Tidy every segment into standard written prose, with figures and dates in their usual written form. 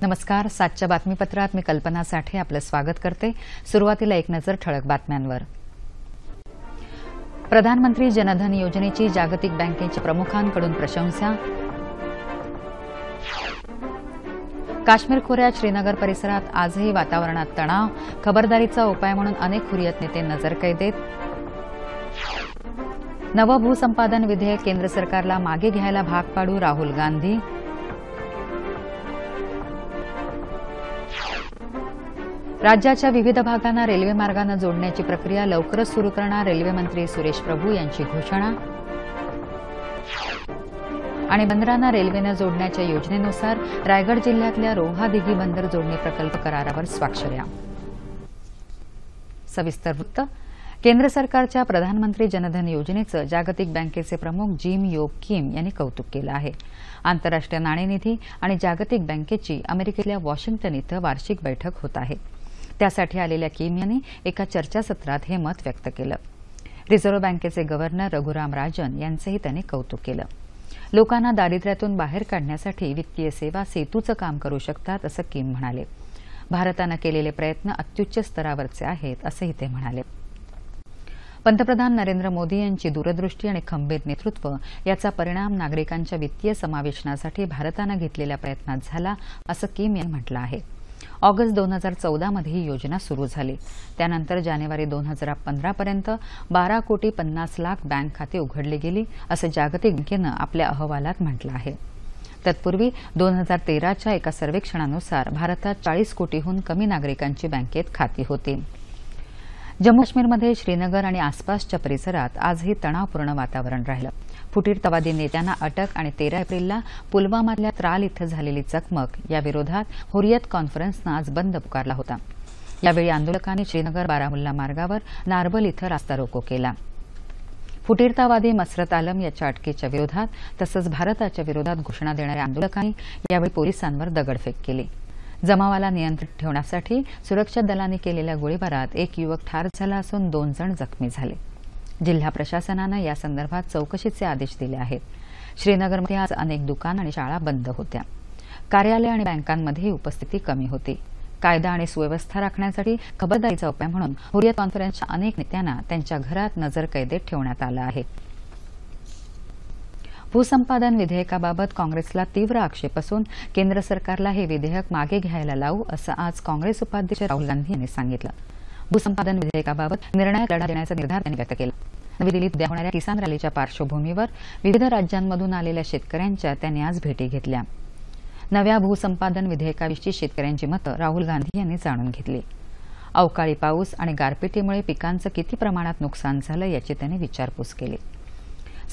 नमस्कार. सातच्या बातमीपत्रात मी कल्पना साठे आपलं स्वागत करते. सुरुवातीला एक नजर ठळक बातम्यांवर. प्रधानमंत्री जनधन योजनेची जागतिक बँकेच्या प्रमुखांकडून प्रशंसा. काश्मीर खोऱ्यात श्रीनगर परिसरात आजही वातावरणात तणाव. खबरदारीचा उपाय म्हणून अनेक हुरियत नेते नजरकैदेत. नवं भूसंपादन विधेयक केंद्र सरकारला मागे घ्यायला भाग पाडू राहुल गांधी. राज्याच्या विविध भागांना रेल्वे मार्गाने जोडण्याची प्रक्रिया लवकरच सुरू करणार रेल्वे मंत्री सुरेश प्रभू यांची घोषणा. आणि बंदरांना रेल्वेने जोडण्याच्या योजनेनुसार रायगड जिल्ह्यातल्या रोहा दिघी बंदर जोडणी प्रकल्प करारावर स्वाक्षऱ्या. सविस्तर वृत्त. केंद्र सरकारच्या प्रधानमंत्री जनधन योजनेचं जागतिक बँकेचे प्रमुख जिम योग किम यांनी कौतुक केलं आहे. आंतरराष्ट्रीय नाणेनिधी आणि जागतिक बँकेची अमेरिकेतल्या वॉशिंग्टन इथं वार्षिक बैठक होत आहे. त्यासाठी आलेल्या किम यांनी एका चर्चासत्रात हे मत व्यक्त केलं. रिझर्व्ह बँकेचे गव्हर्नर रघुराम राजन यांचंही त्यांनी कौतुक केलं. लोकांना दारिद्र्यातून बाहेर काढण्यासाठी वित्तीय सेवा सेतूचं काम करू शकतात असं किम म्हणाले. भारतानं केलेले प्रयत्न अत्युच्च स्तरावरचे आहेत असंही ते म्हणाले. पंतप्रधान नरेंद्र मोदी यांची दूरदृष्टी आणि खंबीर नेतृत्व याचा परिणाम नागरिकांच्या वित्तीय समावेशनासाठी भारतानं घेतलेल्या प्रयत्नात झाला असं किम यांनी म्हटलं आहे. ऑगस्ट 2014 मध्ये ही योजना सुरू झाली. त्यानंतर जानेवारी 2015 पर्यंत 12,50,00,000 बँक खाते उघडली गेली असं जागतिक बँकेनं आपल्या अहवालात म्हटलं आहे. तत्पूर्वी 2013च्या एका सर्वेक्षणानुसार भारतात 40 कोटीहून कमी नागरिकांची बँकेत खाती होती. जम्मू काश्मीरमध्ये श्रीनगर आणि आसपासच्या परिसरात आजही तणावपूर्ण वातावरण राहिलं. फुटीरतावादी नेत्यांना अटक आणि 13 एप्रिलला पुलवामातल्या त्राल इथं झालेली चकमक याविरोधात हुरियत कॉन्फरन्सनं आज बंद पुकारला होता. यावेळी आंदोलकांनी श्रीनगर बारामुल्ला मार्गावर नारबल इथं रास्ता रोको केला. फुटीरतावादी मसरत आलम याच्या अटकेच्या विरोधात तसंच भारताच्या विरोधात घोषणा देणाऱ्या आंदोलकांनी यावेळी पोलिसांवर दगडफेक केली. जमावाला नियंत्रित ठेवण्यासाठी सुरक्षा दलांनी केलेल्या गोळीबारात एक युवक ठार झाला असून 2 जण जखमी झाले. जिल्हा प्रशासनानं यासंदर्भात चौकशीचे आदेश दिले आहेत. श्रीनगरमध्ये आज अनेक दुकान आणि शाळा बंद होत्या. कार्यालय आणि बँकांमध्येही उपस्थिती कमी होती. कायदा आणि सुव्यवस्था राखण्यासाठी खबरदारीचा उपाय म्हणून हुरियत कॉन्फरन्सच्या अनेक नेत्यांना त्यांच्या घरात नजरकैदेत ठेवण्यात आलं आहे. भूसंपादन विधेयकाबाबत काँग्रेसला तीव्र आक्षेप असून केंद्र सरकारला हे विधेयक मागे घ्यायला लावू असं आज काँग्रेस उपाध्यक्ष राहुल गांधी यांनी सांगितलं. भूसंपादन विधेयकाबाबत निर्णायक लढा देण्याचा निर्धार त्यांनी व्यक्त केला. नवी दिल्लीत उद्या होणाऱ्या किसान रॅलीच्या पार्श्वभूमीवर विविध राज्यांमधून आलेल्या शेतकऱ्यांच्या त्यांनी आज भेटी घेतल्या. नव्या भूसंपादन विधेयकाविषयी शेतकऱ्यांची मतं राहुल गांधी यांनी जाणून घेतली. अवकाळी पाऊस आणि गारपिटीमुळे पिकांचं किती प्रमाणात नुकसान झालं याची त्यांनी विचारपूस केली.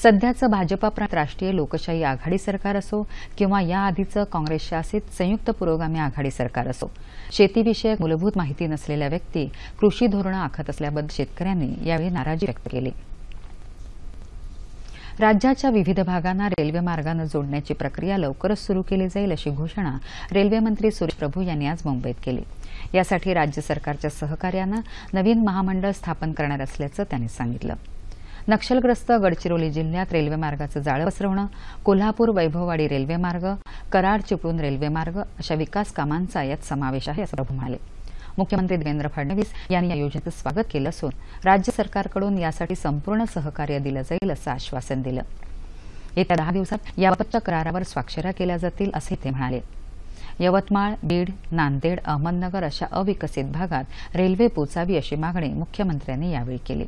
सध्याचं भाजपा राष्ट्रीय लोकशाही आघाडी सरकार असो किंवा याआधीचं काँग्रेस शासित संयुक्त पुरोगामी आघाडी सरकार असो, शेतीविषयक मूलभूत माहिती नसलेल्या व्यक्ती कृषी धोरणं आखत असल्याबद्दल शेतकऱ्यांनी यावेळी नाराजी व्यक्त केली. राज्याच्या विविध भागांना रेल्वे मार्गाने जोडण्याची प्रक्रिया लवकरच सुरू केली जाईल अशी घोषणा रेल्वे मंत्री सुरेश प्रभू यांनी आज मुंबईत केली. यासाठी राज्य सरकारच्या सहकार्यानं नवीन महामंडळ स्थापन करणार असल्याचं त्यांनी सांगितलं. नक्षलग्रस्त गडचिरोली जिल्ह्यात रेल्वे मार्गाचं जाळं पसरवणं, कोल्हापूर वैभववाडी रेल्वे मार्ग, कराड चिपळूण रेल्वे मार्ग अशा विकास कामांचा यात समावेश आहे असं प्रभू म्हणाले. मुख्यमंत्री देवेंद्र फडणवीस यांनी या योजनेचं स्वागत केलं असून राज्य सरकारकडून यासाठी संपूर्ण सहकार्य दिलं जाईल असं आश्वासन दिलं. येत्या 10 दिवसात याबाबतच्या करारावर स्वाक्षऱ्या केल्या जातील असंही ते म्हणाले. यवतमाळ, बीड, नांदेड, अहमदनगर अशा अविकसित भागात रेल्वे पोचावी अशी मागणी मुख्यमंत्र्यांनी यावेळी केली.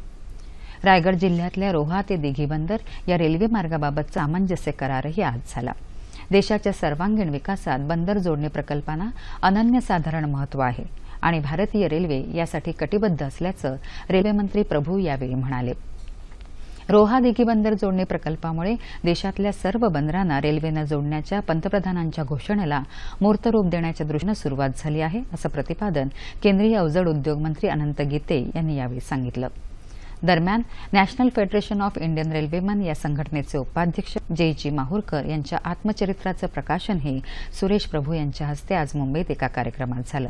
रायगड जिल्ह्यातल्या रोहा ते दिघी बंदर या रेल्वे मार्गाबाबतचा सामंजस्य करारही आज झाला. देशाच्या सर्वांगीण विकासात बंदर जोडणी प्रकल्पांना अनन्यसाधारण महत्त्व आहे आणि भारतीय रेल्वे यासाठी कटिबद्ध असल्याचं रेल्वेमंत्री प्रभू यावेळी म्हणाले. रोहा दिघी बंदर जोडणी प्रकल्पामुळे देशातल्या सर्व बंदरांना रेल्वेनं जोडण्याच्या पंतप्रधानांच्या घोषणेला मूर्तरूप देण्याच्या दृष्टीनं सुरुवात झाली आहे असं प्रतिपादन केंद्रीय अवजड उद्योग मंत्री अनंत गीते यांनी यावेळी सांगितलं. दरम्यान नॅशनल फेडरेशन ऑफ इंडियन रेल्वेमन या संघटनेचे उपाध्यक्ष जे.जी. माहुरकर यांच्या आत्मचरित्राचं प्रकाशनही सुरेश प्रभू यांच्या हस्ते आज मुंबईत एका कार्यक्रमात झालं.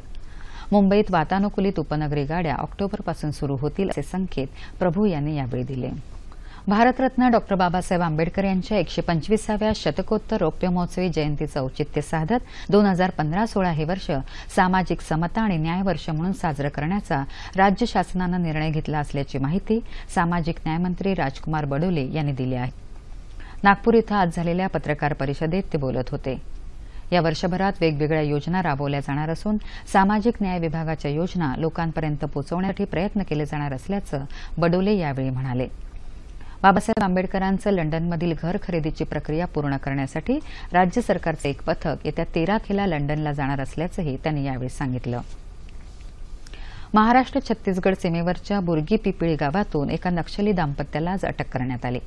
मुंबईत वातानुकूलित उपनगरी गाड्या ऑक्टोबरपासून सुरू होतील असे संकेत प्रभू यांनी यावेळी दिले. भारतरत्न डॉ. बाबासाहेब आंबेडकर यांच्या 125व्या शतकोत्तर रौप्य महोत्सवी जयंतीचं औचित्य साधत 2015-16 हे वर्ष सामाजिक समता आणि न्याय वर्ष म्हणून साजरं करण्याचा राज्य शासनानं निर्णय घेतला असल्याची माहिती सामाजिक न्यायमंत्री राजकुमार बडोले यांनी दिली आहे. नागपूर इथं आज झालेल्या पत्रकार परिषदेत ते बोलत होते. या वर्षभरात वेगवेगळ्या योजना राबवल्या जाणार असून सामाजिक न्याय विभागाच्या योजना लोकांपर्यंत पोहोचवण्यासाठी प्रयत्न केले जाणार असल्याचं बडोले यावेळी म्हणाले. बाबासाहेब आंबेडकरांचं लंडनमधील घर खरेदीची प्रक्रिया पूर्ण करण्यासाठी राज्य सरकारचं एक पथक येत्या 13 लंडनला जाणार असल्याचंही त्यांनी यावेळी सांगितलं. महाराष्ट्र छत्तीसगड सीमेवरच्या बुर्गी पिपळी गावातून एका नक्षली दाम्पत्याला आज अटक करण्यात आली.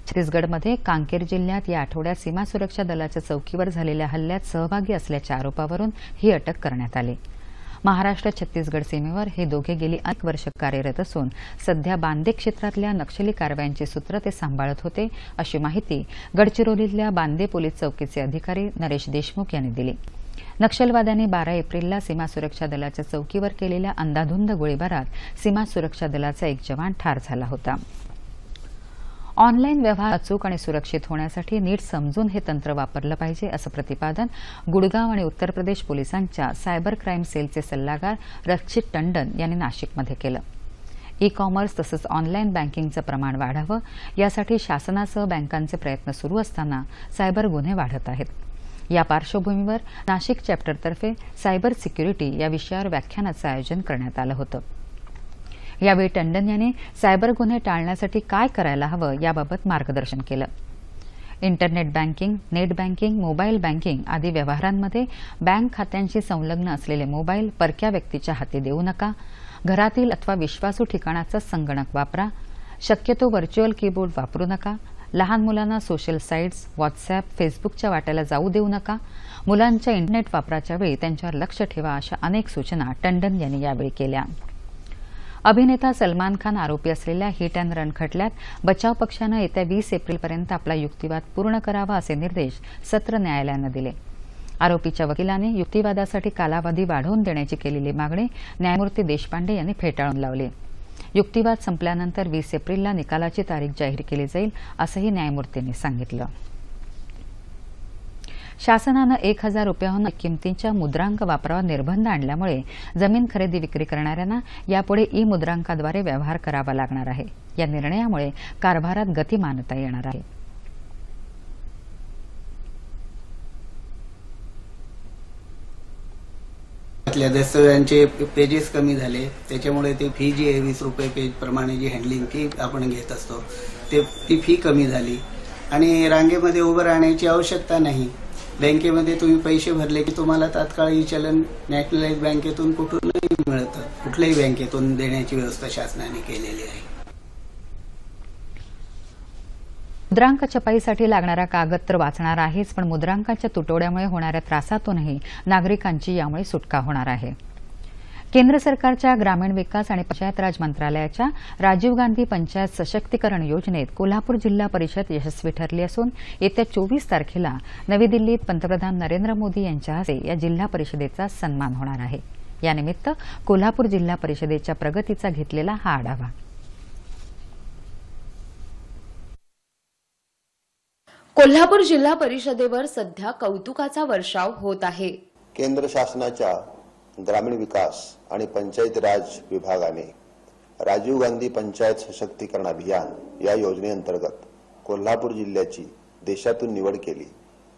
छत्तीसगडमध्ये कांकेर जिल्ह्यात या आठवड्यात सीमा सुरक्षा दलाच्या चौकीवर झालेल्या हल्ल्यात सहभागी असल्याच्या आरोपावरून ही अटक करण्यात आली. महाराष्ट्र छत्तीसगड सीमेवर हे दोघे गेली अनेक वर्ष कार्यरत असून सध्या बांदे क्षेत्रातल्या नक्षली कारवायांची सूत्र ते सांभाळत होते, अशी माहिती गडचिरोलीतल्या बांदे पोलीस चौकीचे अधिकारी नरेश देशमुख यांनी दिली. नक्षलवाद्यांनी 12 एप्रिलला सीमा सुरक्षा दलाच्या चौकीवर केलेल्या अंधाधुंद गोळीबारात सीमा सुरक्षा दलाचा एक जवान ठार झाला होता. ऑनलाईन व्यवहार अचूक आणि सुरक्षित होण्यासाठी नीट समजून हे तंत्र वापरलं पाहिजे, असं प्रतिपादन गुडगाव आणि उत्तर प्रदेश पोलिसांच्या सायबर क्राईम सेलचे सल्लागार रक्षित टंडन यांनी नाशिकमध्ये केलं. ई कॉमर्स तसंच ऑनलाईन बँकिंगचं प्रमाण वाढावं यासाठी शासनासह बँकांचे प्रयत्न सुरू असताना सायबर गुन्हे वाढत आहेत. या पार्श्वभूमीवर नाशिक चॅप्टरतर्फे सायबर सिक्युरिटी या विषयावर व्याख्यानाचं आयोजन करण्यात आलं होतं. यावेळी टंडन यांनी सायबर गुन्हे टाळण्यासाठी काय करायला हवं याबाबत मार्गदर्शन केलं. Internet banking, net banking, mobile banking आदी व्यवहारांमध्ये बँक खात्यांशी संलग्न असलेले मोबाईल परक्या व्यक्तीच्या हाती देऊ नका. घरातील अथवा विश्वासू ठिकाणाचा संगणक वापरा. शक्यतो व्हर्च्युअल कीबोर्ड वापरू नका. लहान मुलांना सोशल साईट्स, व्हॉट्सअॅप, फेसबुकच्या वाट्याला जाऊ देऊ नका. मुलांच्या इंटरनेट वापराच्या वेळी त्यांच्यावर लक्ष ठेवा, अशा अनेक सूचना टंडन यांनी यावेळी केल्या. अभिनेता सलमान खान आरोपी असलेल्या हिट अँड रन खटल्यात बचाव पक्षानं येत्या 20 एप्रिलपर्यंत आपला युक्तिवाद पूर्ण करावा, असे निर्देश सत्र न्यायालयानं दिले. आरोपीच्या वकिलांनी युक्तिवादासाठी कालावधी वाढवून देण्याची केलेली मागणी न्यायमूर्ती देशपांडे यांनी फेटाळून लावली. युक्तिवाद संपल्यानंतर 20 एप्रिलला निकालाची तारीख जाहीर केली जाईल, असंही न्यायमूर्तींनी सांगितलं. शासनानं 1000 रुपयाहून किमतीच्या मुद्रांक वापरावर निर्बंध आणल्यामुळे जमीन खरेदी विक्री करणाऱ्यांना यापुढे ई मुद्रांकाद्वारे व्यवहार करावा लागणार आहे. या निर्णयामुळे कारभारात गतिमानता येणार आहे. दस्तावेजांचे पेजेस कमी झाले, त्याच्यामुळे ते फी जी आहे 20 रुपये पेज प्रमाणे जी हँडलिंग फी आपण घेत असतो ती फी कमी झाली आणि रांगेमध्ये उभं राहण्याची आवश्यकता नाही. बँकेमध्ये तुम्ही पैसे भरले की तुम्हाला तात्काळ ई चलन नॅशनलाइज बँकेतून कुठूनही मिळतं. कुठल्याही बँकेतून देण्याची व्यवस्था शासनाने केलेली आहे. मुद्रांक छपाईसाठी लागणारा कागद तर वाचणार आहेच, पण मुद्रांकाच्या तुटवड्यामुळे होणाऱ्या त्रासातूनही नागरिकांची यामुळे सुटका होणार आहे. केंद्र सरकारच्या ग्रामीण विकास आणि पंचायत राज मंत्रालयाच्या राजीव गांधी पंचायत सशक्तीकरण योजनेत कोल्हापूर जिल्हा परिषद यशस्वी ठरली असून येत्या 24 तारखेला नवी दिल्लीत पंतप्रधान नरेंद्र मोदी यांच्या हस्ते या जिल्हा परिषदेचा सन्मान होणार आहे. यानिमित्त कोल्हापूर जिल्हा परिषदेच्या प्रगतीचा घेतलेला हा आढावा. कोल्हापूर जिल्हा परिषदेवर सध्या कौतुकाचा वर्षाव होत आहे. केंद्र शासनाच्या ग्रामीण विकास आणि पंचायती राज विभागाने राजीव गांधी पंचायत सशक्तीकरण अभियान या योजनेअंतर्गत कोल्हापूर जिल्ह्याची देशातून निवड केली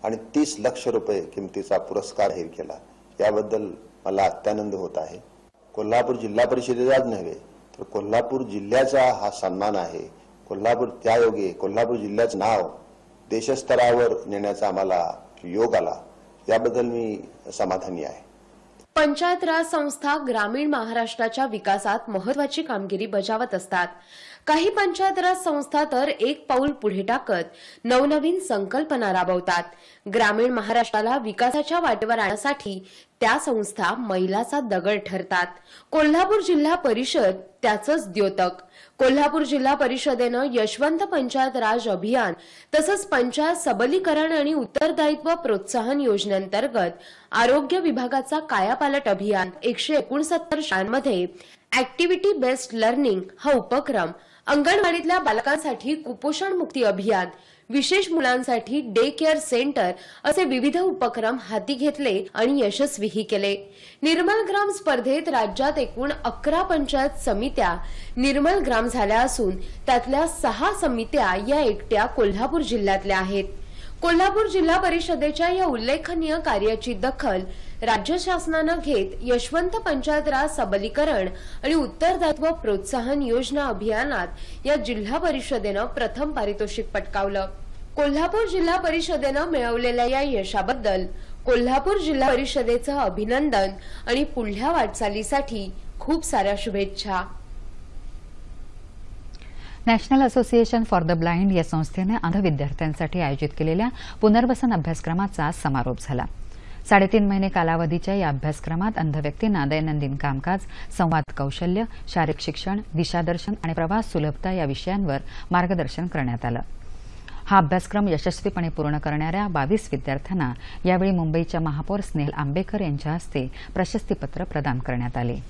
आणि 30 लाख रुपये किमतीचा पुरस्कार जाहीर केला. याबद्दल मला अत्यानंद होत आहे. कोल्हापूर जिल्हा परिषदेचाच नव्हे तर कोल्हापूर जिल्ह्याचा हा सन्मान आहे. त्यायोगे कोल्हापूर जिल्ह्याचं नाव देशस्तरावर नेण्याचा आम्हाला योग आला. याबद्दल मी समाधानी आहे. पंचायत राज संस्था ग्रामीण महाराष्ट्राच्या विकासात महत्वाची कामगिरी बजावत असतात. काही पंचायत राज संस्था तर एक पाऊल पुढे टाकत नवनवीन संकल्पना राबवतात. ग्रामीण महाराष्ट्राला विकासाच्या वाटेवर आणण्यासाठी त्या संस्था मैलाचा दगड ठरतात. कोल्हापूर जिल्हा परिषद त्याचंच द्योतक. कोल्हापूर जिल्हा परिषदेनं यशवंत पंचायत राज अभियान तसंच पंचायत सबलीकरण आणि उत्तरदायित्व प्रोत्साहन योजनेअंतर्गत आरोग्य विभागाचा कायापालट अभियान 169 शाळांमध्ये ऍक्टिव्हिटी बेस्ड लर्निंग हा उपक्रम अंगणवाडीतल्या बालकांसाठी कुपोषण मुक्ती अभियान, विशेष मुलांसाठी डे केअर सेंटर असे विविध उपक्रम हाती घेतले आणि यशस्वीही केले. निर्मल ग्राम स्पर्धेत राज्यात एकूण 11 पंचायत समित्या निर्मल ग्राम झाल्या असून त्यातल्या 6 समित्या या एकट्या कोल्हापूर जिल्ह्यातल्या आहेत. कोल्हापूर जिल्हा परिषदेच्या या उल्लेखनीय कार्याची दखल राज्य शासनानं घेत यशवंत पंचायत राज सबलीकरण आणि उत्तरदायित्व प्रोत्साहन योजना अभियानात या जिल्हा परिषदेनं प्रथम पारितोषिक पटकावलं. कोल्हापूर जिल्हा परिषदेनं मिळवलेल्या या यशाबद्दल कोल्हापूर जिल्हा परिषदेचं अभिनंदन आणि पुढल्या वाटचालीसाठी खूप साऱ्या शुभेच्छा. National association for the blind या संस्थेने अंध विद्यार्थ्यांसाठी आयोजित केलेल्या पुनर्वसन अभ्यासक्रमाचा समारोप झाला. 3.5 महिने कालावधीच्या या अभ्यासक्रमात अंध व्यक्तींना दैनंदिन कामकाज, संवाद कौशल्य, शारीरिक शिक्षण, दिशादर्शन आणि प्रवास सुलभता या विषयांवर मार्गदर्शन करण्यात आलं. हा अभ्यासक्रम यशस्वीपणे पूर्ण करणाऱ्या 22 विद्यार्थ्यांना यावेळी मुंबईच्या महापौर स्नेहल आंबेकर यांच्या हस्ते प्रशस्तीपत्र प्रदान करण्यात आले.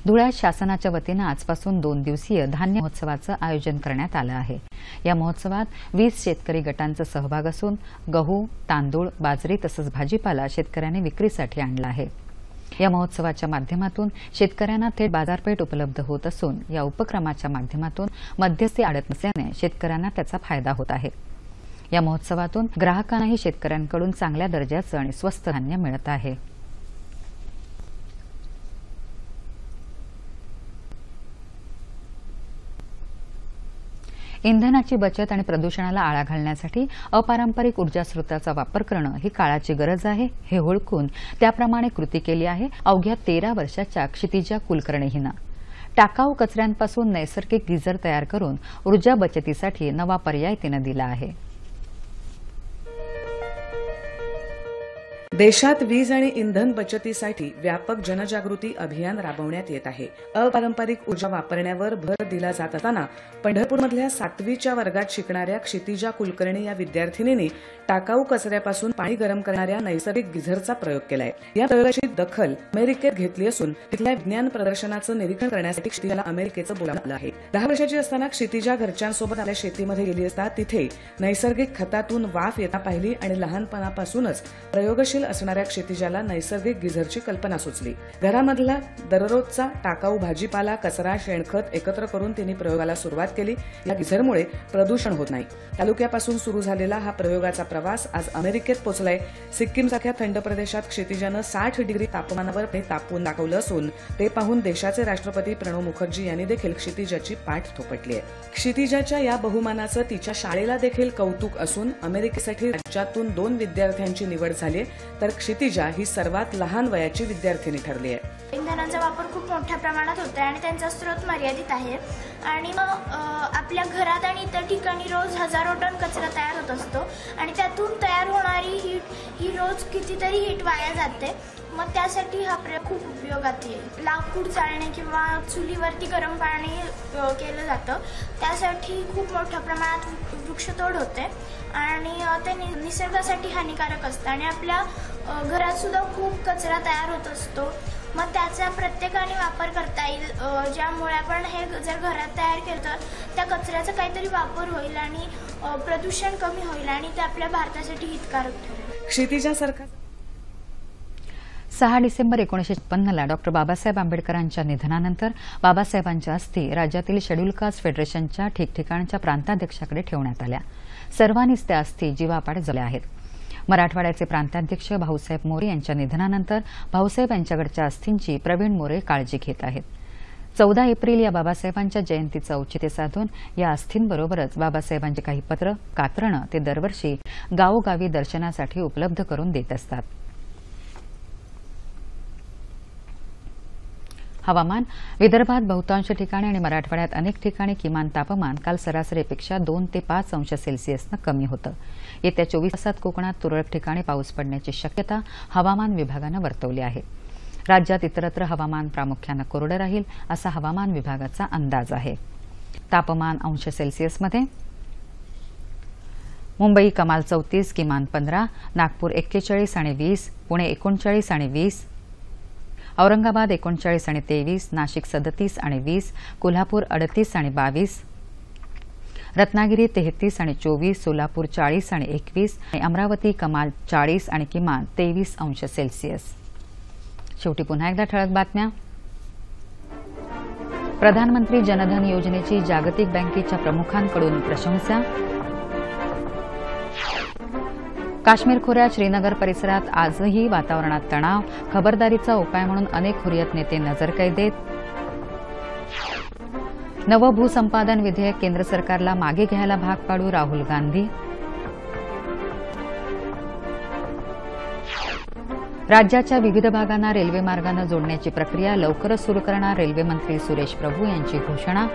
धुळ्यात शासनाच्या वतीनं आजपासून 2 दिवसीय धान्य महोत्सवाचं आयोजन करण्यात आलं आहे. या महोत्सवात 20 शेतकरी गटांचा सहभाग असून गहू, तांदूळ, बाजरी तसंच भाजीपाला शेतकऱ्यांनी विक्रीसाठी आणला आहे. या महोत्सवाच्या माध्यमातून शेतकऱ्यांना थेट बाजारपेठ उपलब्ध होत असून या उपक्रमाच्या माध्यमातून मध्यस्थी अडत नसल्याने शेतकऱ्यांना त्याचा फायदा होत आहे. या महोत्सवातून ग्राहकांनाही शेतकऱ्यांकडून चांगल्या दर्जाचं आणि स्वस्त धान्य मिळत आहे. इंधनाची बचत आणि प्रदूषणाला आळा घालण्यासाठी अपारंपरिक ऊर्जा स्रोताचा वापर करणं ही काळाची गरज आहे हे ओळखून त्याप्रमाणे कृती केली आहे अवघ्या 13 वर्षाच्या क्षितिजा कुलकर्णी हिनं. टाकाऊ कचऱ्यांपासून नैसर्गिक गिझर तयार करून ऊर्जा बचतीसाठी नवा पर्याय तिनं दिला आहे. देशात वीज आणि इंधन बचतीसाठी व्यापक जनजागृती अभियान राबवण्यात येत आहे. अपारंपरिक ऊर्जा वापरण्यावर भर दिला जात असताना पंढरपूरमधल्या 7वीच्या वर्गात शिकणाऱ्या क्षितिजा कुलकर्णी या विद्यार्थिनींनी टाकाऊ कचऱ्यापासून पाणी गरम करणाऱ्या नैसर्गिक गिझरचा प्रयोग केलाय. या प्रयोगाची दखल अमेरिकेत घेतली असून तिथल्या विज्ञान प्रदर्शनाचं निरीक्षण करण्यासाठी क्षितिजाला अमेरिकेचं बोलावलं आहे. 10 वर्षाची असताना क्षितिजा घरच्यांसोबत आपल्या शेतीमध्ये गेली असता तिथे नैसर्गिक खतातून वाफ येता पाहिली आणि लहानपणापासूनच प्रयोगशील असणाऱ्या क्षितिजाला नैसर्गिक गिझरची कल्पना सुचली. घरामधला दररोजचा टाकाऊ भाजीपाला, कचरा, शेणखत एकत्र करून तिने प्रयोगाला सुरुवात केली. या गिझरमुळे प्रदूषण होत नाही. तालुक्यापासून सुरू झालेला हा प्रयोगाचा प्रवास आज अमेरिकेत पोहोचलाय. सिक्कीमसारख्या थंड प्रदेशात क्षितिजानं 60 डिग्री तापमानावर तापवून दाखवलं असून ते पाहून देशाचे राष्ट्रपती प्रणव मुखर्जी यांनी देखील क्षितिजाची पाठ थोपटली आहे. क्षितिजाच्या या बहुमानाचं तिच्या शाळेला देखील कौतुक असून अमेरिकेसाठी राज्यातून 2 विद्यार्थ्यांची निवड झाली तर क्षितिजा ही सर्वात लहान वयाची विद्यार्थिनी ठरली आहे. इंधनाचा वापर खूप मोठ्या प्रमाणात होतो आणि त्यांचा स्रोत मर्यादित आहे आणि मग आपल्या घरात आणि इतर ठिकाणी रोज हजारो टन कचरा तयार होत असतो आणि त्यातून तयार होणारी ही रोज कितीतरी हीट वाया जाते. मग त्यासाठी हा प्रयोग खूप उपयोगात येईल. लाकूड जाळणे किंवा चुलीवरती गरम पाणी केलं जातं त्यासाठी खूप मोठ्या प्रमाणात वृक्षतोड होते आणि ते निसर्गासाठी हानिकारक असतं आणि आपल्या घरात सुद्धा खूप कचरा तयार होत असतो. मग त्याचा प्रत्येकाने वापर करता येईल ज्यामुळे आपण हे जर घरात तयार केलं तर त्या कचऱ्याचा काहीतरी वापर होईल आणि प्रदूषण कमी होईल आणि ते आपल्या भारतासाठी हितकारक ठरेल. क्षितिजा सरकार 6 डिसेंबर 1956ला डॉ. बाबासाहेब आंबेडकरांच्या निधनानंतर बाबासाहेबांच्या अस्थी राज्यातील शेड्यूल कास्ट फेडरेशनच्या ठिकठिकाणच्या प्रांताध्यक्षाकडे ठेवण्यात आल्या. सर्वांनीच त्या अस्थी जीवापाड जपल्या आहेत. मराठवाड्याचे प्रांताध्यक्ष भाऊसाहेब मोरे यांच्या निधनानंतर भाऊसाहेब यांच्याकडच्या अस्थींची प्रवीण मोरे काळजी घेत आहेत. 14 एप्रिल या बाबासाहेबांच्या जयंतीचं औचित्य साधून या अस्थींबरोबरच बाबासाहेबांची काही पत्र, कात्रणं ते दरवर्षी गावोगावी दर्शनासाठी उपलब्ध करून देत असतात. हवामान. विदर्भात बहुतांश ठिकाणी आणि मराठवाड्यात अनेक ठिकाणी किमान तापमान काल सरासरीपेक्षा 2 ते 5 अंश सेल्सिअसनं कमी होतं. येत्या 24 तासात कोकणात तुरळक ठिकाणी पाऊस पडण्याची शक्यता हवामान विभागानं वर्तवली आहे. राज्यात इतरत्र हवामान प्रामुख्यानं कोरडं राहील असा हवामान विभागाचा अंदाज आहे. तापमान अंश सेल्सिअसमध्ये मुंबई कमाल 34, किमान 15, नागपूर 41 आणि 20, पुणे 39 आणि 20, औरंगाबाद 39 आणि 23, नाशिक 37 आणि 20, कोल्हापूर 38 आणि 22, रत्नागिरी 33 आणि 24, सोलापूर 40 आणि 21 आणि अमरावती कमाल 40 आणि किमान 23 अंश सेल्सिअस. शेवटी पुन्हा एकदा ठळक बातम्या. प्रधानमंत्री जनधन योजनेची जागतिक बँकेच्या प्रमुखांकडून प्रशंसा. काश्मीर खोऱ्यात श्रीनगर परिसरात आजही वातावरणात तणाव, खबरदारीचा उपाय म्हणून अनेक हुरियत नेते नजरकैदेत. नवं भूसंपादन विधेयक केंद्र सरकारला मागे घ्यायला भाग पाडू राहुल गांधी. राज्याच्या विविध भागांना रेल्वे मार्गाने जोडण्याची प्रक्रिया लवकरच सुरू करणार रेल्वे मंत्री सुरेश प्रभू यांची घोषणा.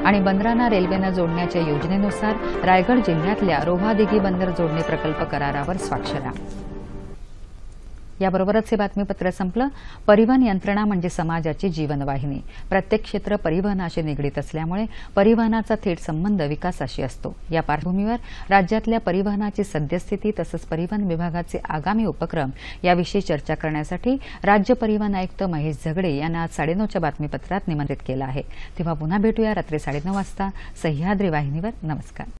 आणि बंदरांना रेल्वेनं जोडण्याच्या योजनेनुसार रायगड जिल्ह्यातल्या रोहा दिघी बंदर जोडणी प्रकल्प करारावर स्वाक्षऱ्या. याबरोबरच हे बातमीपत्र संपलं. परिवहन यंत्रणा म्हणजे समाजाची जीवनवाहिनी. प्रत्येक क्षेत्र परिवहनाशी निगडीत असल्यामुळे परिवहनाचा थेट संबंध विकासाशी असतो. या पार्श्वभूमीवर राज्यातल्या परिवहनाची सद्यस्थिती तसंच परिवहन विभागाचे आगामी उपक्रम याविषयी चर्चा करण्यासाठी राज्य परिवहन आयुक्त महेश झगडे यांना आज 9:30च्या बातमीपत्रात निमंत्रित केलं आहे. तेव्हा पुन्हा भेटूया रात्री 9:30 वाजता सह्याद्री वाहिनीवर. नमस्कार.